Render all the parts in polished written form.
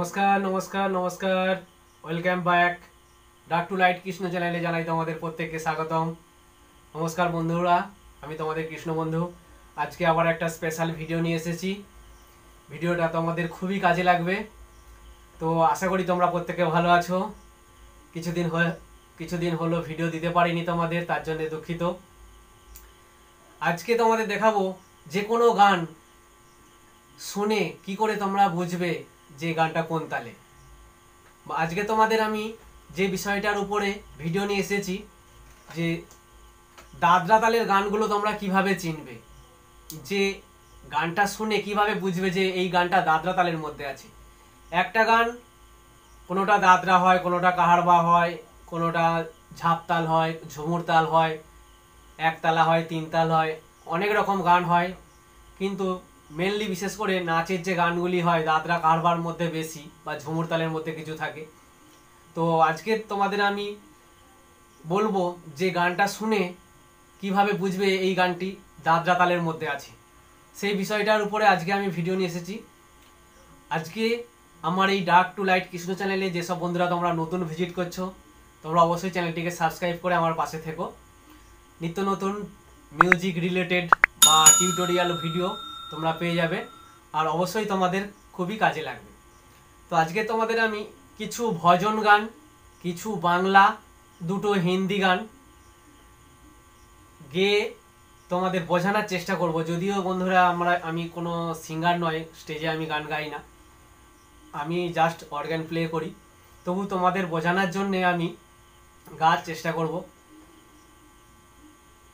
নমস্কার নমস্কার নমস্কার welcome back dark to light Krishna চ্যানেলে জানাই তোমাদের প্রত্যেককে স্বাগতম। নমস্কার বন্ধুরা, আমি তোমাদের কৃষ্ণ বন্ধু। আজকে আবার একটা স্পেশাল ভিডিও নিয়ে এসেছি। ভিডিওটা তোমাদের খুবই কাজে লাগবে। তো আশা করি তোমরা প্রত্যেকে ভালো আছো। কিছুদিন হলো ভিডিও দিতে পারিনি তোমাদের, তার জন্য দুঃখিত। আজকে তোমাদের দেখাবো যে কোনো গান শুনে কি করে তোমরা বুঝবে যে গানটা কোন তালে। আজকে তোমাদের আমি যে বিষয়টার উপরে ভিডিও নিয়ে এসেছি, যে দাদরা তালের গানগুলো তোমরা কিভাবে চিনবে, যে গানটা শুনে কিভাবে বুঝবে যে এই গানটা দাদরা তালের মধ্যে আছে। একটা গান কোনোটা দাদরা হয়, কোনোটা কাহারবা হয়, কোনোটা ঝাপতাল হয়, ঝুমুর তাল হয়, একতালা হয়, তিন তাল হয়, অনেক রকম গান হয়। কিন্তু মেনলি বিশেষ করে নাচের যে গানগুলি হয় দাদরা কারবার মধ্যে বেশি, বা ঝুমুর তালের মধ্যে কিছু থাকে। তো আজকে তোমাদের আমি বলবো যে গানটা শুনে কিভাবে বুঝবে এই গানটি দাদরা তালের মধ্যে আছে, সেই বিষয়টার উপরে আজকে আমি ভিডিও নিয়ে এসেছি। আজকে আমার এই ডার্ক টু লাইট কৃষ্ণ চ্যানেলে যেসব বন্ধুরা তোমরা নতুন ভিজিট করছো, তোমরা অবশ্যই চ্যানেলটিকে সাবস্ক্রাইব করে আমার পাশে থেকো। নিত্য নতুন মিউজিক রিলেটেড বা টিউটোরিয়াল ভিডিও তোমরা পেয়ে যাবে, আর অবশ্যই তোমাদের খুবই কাজে লাগবে। তো আজকে তোমাদের আমি কিছু ভজন গান, কিছু বাংলা, দুটো হিন্দি গান গেয়ে তোমাদের বোঝানোর চেষ্টা করব। যদিও বন্ধুরা আমি কোনো সিঙ্গার নয়, স্টেজে আমি গান গাই না, আমি জাস্ট অর্গান প্লে করি। তবু তোমাদের বোঝানোর জন্যে আমি গাওয়ার চেষ্টা করব।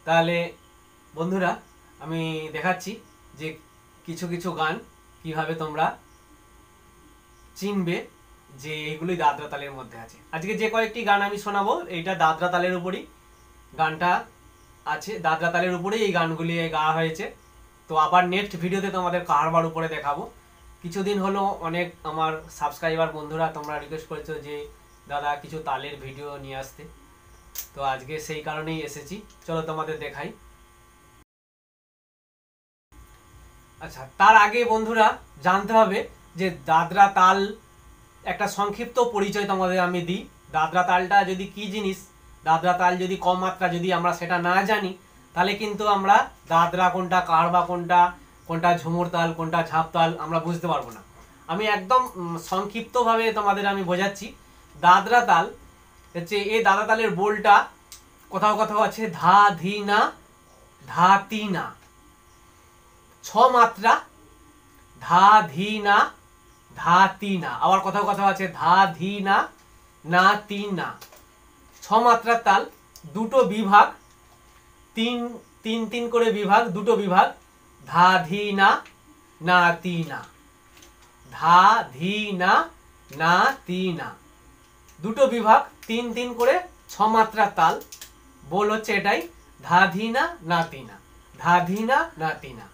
তাহলে বন্ধুরা আমি দেখাচ্ছি যে কিছু কিছু গান কিভাবে তোমরা চিনবে যে এইগুলি দাদরা তালের মধ্যে আছে। আজকে যে কয়েকটি গান আমি শোনাবো, এইটা দাদরা তালের উপরই গানটা আছে, দাদরা তালের উপরেই এই গানগুলি গাওয়া হয়েছে। তো আবার নেক্সট ভিডিওতে তোমাদের কারবার উপরে দেখাবো। কিছুদিন হলো অনেক আমার সাবস্ক্রাইবার বন্ধুরা তোমরা রিকোয়েস্ট করেছো যে দাদা কিছু তালের ভিডিও নিয়ে আসতে, তো আজকে সেই কারণেই এসেছি। চলো তোমাদের দেখাই। আচ্ছা, তার আগে বন্ধুরা জানতে হবে যে দাদরা তাল একটা সংক্ষিপ্ত পরিচয় তোমাদের আমি দিই। দাদরা তালটা যদি কি জিনিস, দাদরা তাল যদি কম মাত্রা যদি আমরা সেটা না জানি, তাহলে কিন্তু আমরা দাদরা কোনটা, কারবা কোনটা, কোনটা ঝুমুর তাল, কোনটা ঝাপ তাল আমরা বুঝতে পারবো না। আমি একদম সংক্ষিপ্তভাবে তোমাদের আমি বোঝাচ্ছি। দাদরা তাল হচ্ছে, এই দাদরা তালের বোলটা কোথাও কোথাও আছে ধা ধি না, ধা তি না, ছ মাত্রা, ধা ধি না, ধা তি না। আবার কোথাও কোথাও আছে ধা ধি না, না তি না। ছ মাত্রার তাল, দুটো বিভাগ, তিন তিন তিন করে বিভাগ, দুটো বিভাগ, ধা ধি না, না তি না, ধা ধি না, না তি না, দুটো বিভাগ, তিন তিন করে ছ মাত্রার তাল। বল হচ্ছে এটাই, ধা ধি না, না তি না, ধা ধি না, না তি না।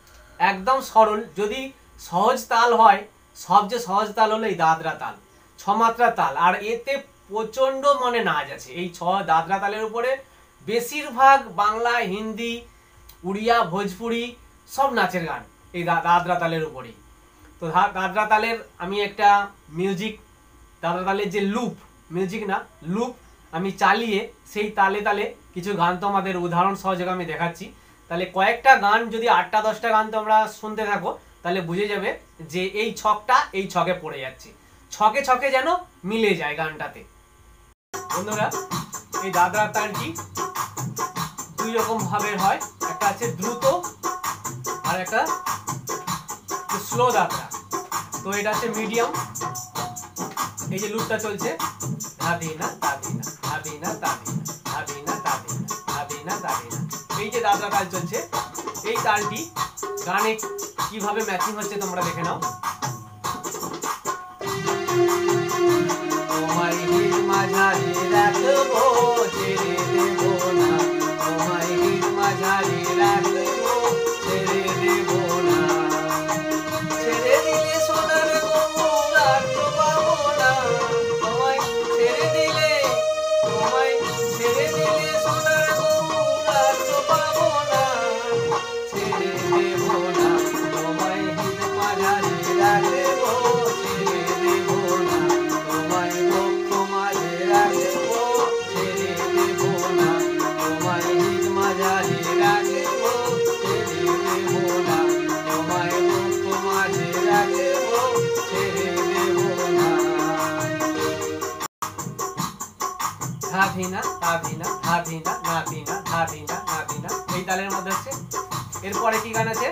একদম সরল। যদি সহজ তাল হয়, সবচেয়ে সহজ তাল হলো এই দাদরা তাল, ছ মাত্রা তাল। আর এতে প্রচন্ড মনে নাচ আছে। এই দাদরা তালের উপরে বেশিরভাগ বাংলা, হিন্দি, উড়িয়া, ভোজপুরি সব নাচের গান এই দাদরা তালের উপরেই। তো দাদরা তালের আমি একটা মিউজিক, দাদরা তালের যে লুপ, মিউজিক না লুপ, আমি চালিয়ে সেই তালে তালে কিছু গান তোমাদের উদাহরণ সহযোগে আমি দেখাচ্ছি। তাহলে কয়েকটা গান, যদি 8টা 10টা গান তোমরা শুনতে থাকো, তাহলে বুঝে যাবে যে এই ছকটা এই ছকে পড়ে যাচ্ছে, ছকে ছকে যেন মিলে যায় গানটাতে। বন্ধুরা, এই দাদরা তালটি দুই রকম ভাবে হয়, একটা আছে দ্রুত আর একটা স্লো দাদরা। তো এটা হচ্ছে মিডিয়াম। এই যে লুপটা চলছে, ধাদি না তাদি না, ধাদি না তাদি না, ধাদি না তাদি না, ধাদি না তাদি না, এই যে দাদরা তাল চলছে, এই তালটি গানে কিভাবে ম্যাচিং হচ্ছে তোমরা দেখে নাও। তোমায় হিট মাঝারে রাখবো, ছেড়ে দেবো না, তোমায় হিট মাঝারে রাখবো, ছেড়ে দেবো না, ছেড়ে দিলে সোনার গৌর আর তো পাবো না, তোমায় ছেড়ে দিলে, তোমায় ছেড়ে দিলে সোনার গৌর আর তো পাবো না, ছেড়ে দেবো না, তোমায় হিট মাঝারে রাখবো, ছেড়ে দেবো না। ধিনা তা ধিনা ধা ধিনা না ধিনা ধা ধিনা না ধিনা, এই তালের মধ্যে হচ্ছে। এরপরে কি গান আছে?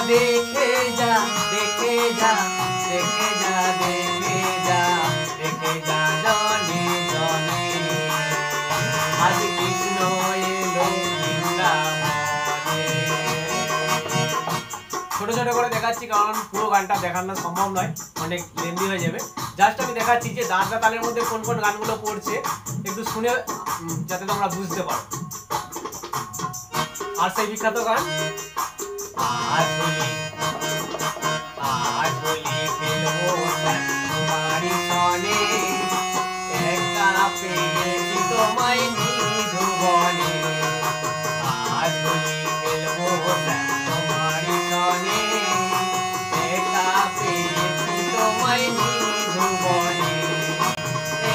দেখে যা দেখে যা দেখে যা দেখে যা দেখে যা জনে জনে, আজ কৃষ্ণ এলো বৃন্দাবনে। ছোট ছোট করে দেখাচ্ছি কারণ পুরো গানটা দেখানো সম্ভব নয়, অনেক লেন্দি হয়ে যাবে। জাস্ট আমি দেখাচ্ছি যে দাদরা তালের মধ্যে কোন কোন গানগুলো পড়ছে, একটু শুনে যাতে তোমরা বুঝতে পারো। আর সেই বিখ্যাত গান आज होली खेलबो तुम्हारी सने, एका पेয়েছি তোমায় নিধুবনে। आज होली खेलबो तुम्हारी सने, एका पेয়েছি তোমায় নিধুবনে।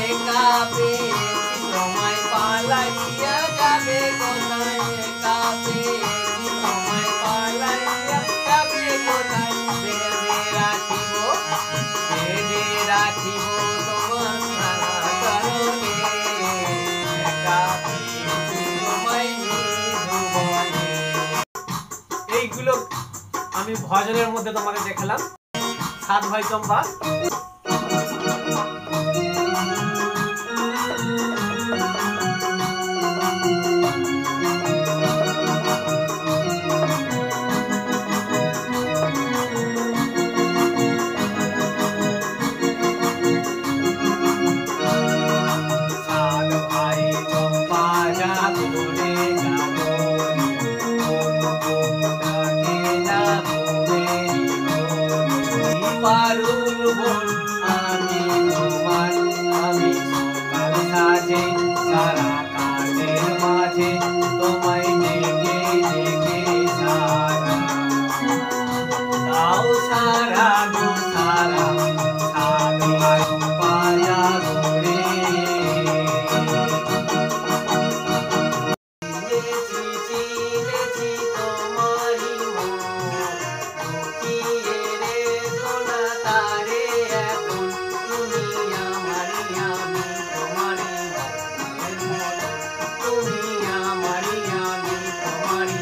एका পেয়েছি তোমায় পালাইয়া যাবে কোথায়, एका পেয়েছি তোমায় পালাইয়া রাখিব তোমার কারণে, একা পেয়েছি তোমায় নিধুবনে। এইগুলো আমি ভজনের মধ্যে তোমাদের দেখালাম। সাত ভাই চম্পা সারা কাজের মাঝে তোমায় দেখে দেখে সারা দাও সারা গো সারা সারা পায়া ঘুরে চিনেছি তোমারি মুখিয়ে রে কোনা তারে এখন তুমি আমারি আমি তোমারি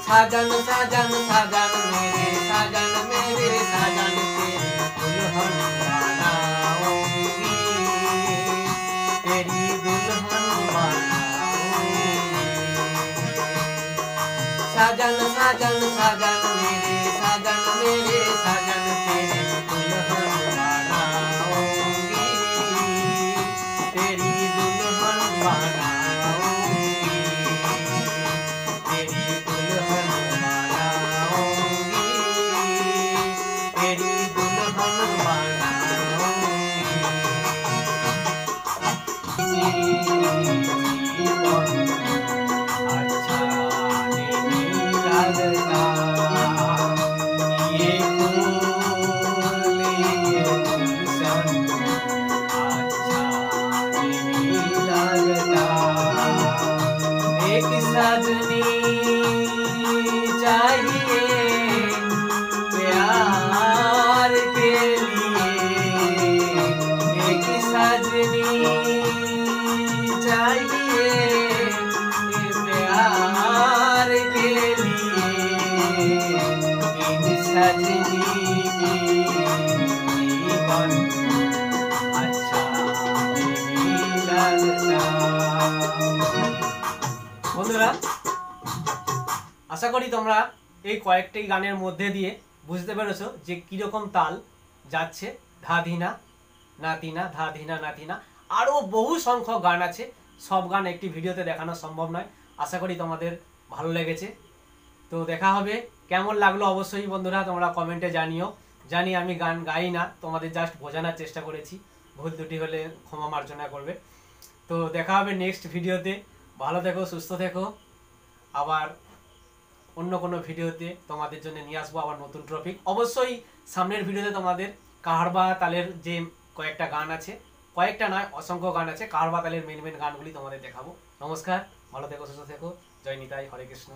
साजन साजन साजन मेरे साजन तेरे दुल्हन बनाऊंगी, तेरी दुल्हन बनाऊंगी। साजन साजन साजन मेरे साजन तेरे दुल्हन बनाऊंगी, तेरी दुल्हन बनाऊंगी, तेरी दुल्हन बनाऊंगी, तेरी दुल्हन बनाऊंगी। अच्छा नहीं लगता ये फूल ये गुलशन, अच्छा नहीं लगता एक सजनी चाहिए प्यार के लिए एक सजनी चाहिए प्यार के लिए एक सजनी की जीवन अच्छा नहीं लगता। বন্ধুরা আশা করি তোমরা এই কয়েকটি গানের মধ্যে দিয়ে বুঝতে পেরেছো যে কিরকম তাল যাচ্ছে। ধা ধিনা না তিনা, ধা ধিনা না তিনা, আরও বহু সংখ্যক গান আছে। সব গান একটি ভিডিওতে দেখানো সম্ভব নয়। আশা করি তোমাদের ভালো লেগেছে। তো দেখা হবে, কেমন লাগলো অবশ্যই বন্ধুরা তোমরা কমেন্টে জানিও। জানি আমি গান গাই না, তোমাদের জাস্ট বোঝানোর চেষ্টা করেছি, ভুল ত্রুটি হলে ক্ষমা মার্জনা করবে। তো দেখা হবে নেক্সট ভিডিওতে। ভালো থেকো, সুস্থ থেকো। আবার অন্য কোনো ভিডিওতে তোমাদের জন্য নিয়ে আসবো আবার নতুন টপিক। অবশ্যই সামনের ভিডিওতে তোমাদের কাহারবা তালের যে কয়েকটা গান আছে, কয়েকটা নয় অসংখ্য গান আছে, কাহারবা তালের মেন মেন গানগুলি তোমাদের দেখাবো। নমস্কার, ভালো থেকো, সুস্থ থেকো। জয় নিতাই, হরে কৃষ্ণ।